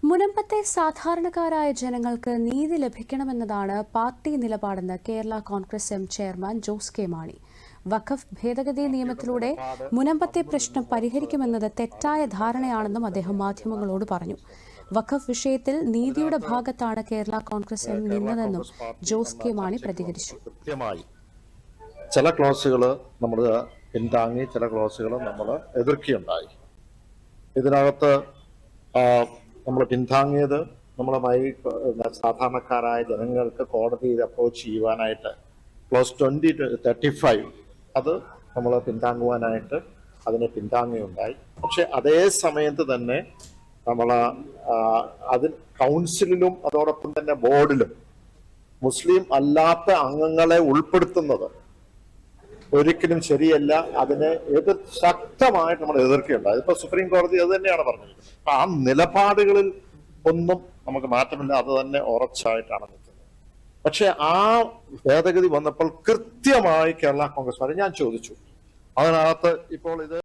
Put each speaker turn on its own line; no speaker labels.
മുനമ്പത്തെ സാധാരണക്കാരായ ജനങ്ങൾക്ക് നീതി ലഭിക്കണമെന്നതാണ് പാർട്ടി നിലപാടെന്ന് Kerala Congress M chairman Jose K Mani. വഖഫ് ഭേദഗതി നിയമത്തിലൂടെ മുനമ്പത്തെ പ്രശ്നം പരിഹരിക്കുമെന്നത് തെറ്റായ ധാരണയാണെന്നും അദ്ദേഹം മാധ്യമങ്ങളോട് പറഞ്ഞു. വഖഫ് വിഷയത്തിൽ നീതിയുടെ ഭാഗത്താണ് കേരള കോൺഗ്രസ് എം നിന്നതെന്നും ജോസ് കെ മാണി പ്രതികരിച്ചു.
ചില ക്ലോസുകൾ നമ്മൾ പിന്താങ്ങി, ചില ക്ലോസുകൾ നമ്മൾ എതിർക്കുകയുണ്ടായി. ഇതിനകത്ത് നമ്മൾ പിന്താങ്ങിയത് നമ്മളുമായി സാധാരണക്കാരായ ജനങ്ങൾക്ക് കോടതിയിൽ അപ്രോച്ച് ചെയ്യുവാനായിട്ട് ക്ലോസ് 2035 അത് നമ്മൾ പിന്താങ്ങുവാനായിട്ട് അതിനെ പിന്താങ്ങുകയുണ്ടായി. പക്ഷെ അതേ സമയത്ത് തന്നെ നമ്മൾ അതിൽ കൗൺസിലിലും അതോടൊപ്പം തന്നെ ബോർഡിലും മുസ്ലിം അല്ലാത്ത അംഗങ്ങളെ ഉൾപ്പെടുത്തുന്നത് ഒരിക്കലും ശരിയല്ല. അതിനെ ശക്തമായിട്ട് നമ്മൾ എതിർക്കുകയുണ്ടായി. ഇപ്പൊ സുപ്രീം കോടതി അത് തന്നെയാണ് പറഞ്ഞിരിക്കുന്നത്. ആ നിലപാടുകളിൽ ഒന്നും നമുക്ക് മാറ്റമില്ല, അത് തന്നെ ഉറച്ചായിട്ടാണ് നിൽക്കുന്നത്. പക്ഷെ ആ ഭേദഗതി വന്നപ്പോൾ കൃത്യമായി കേരള കോൺഗ്രസ് ഞാൻ ചോദിച്ചു, അതിനകത്ത് ഇപ്പോൾ ഇത്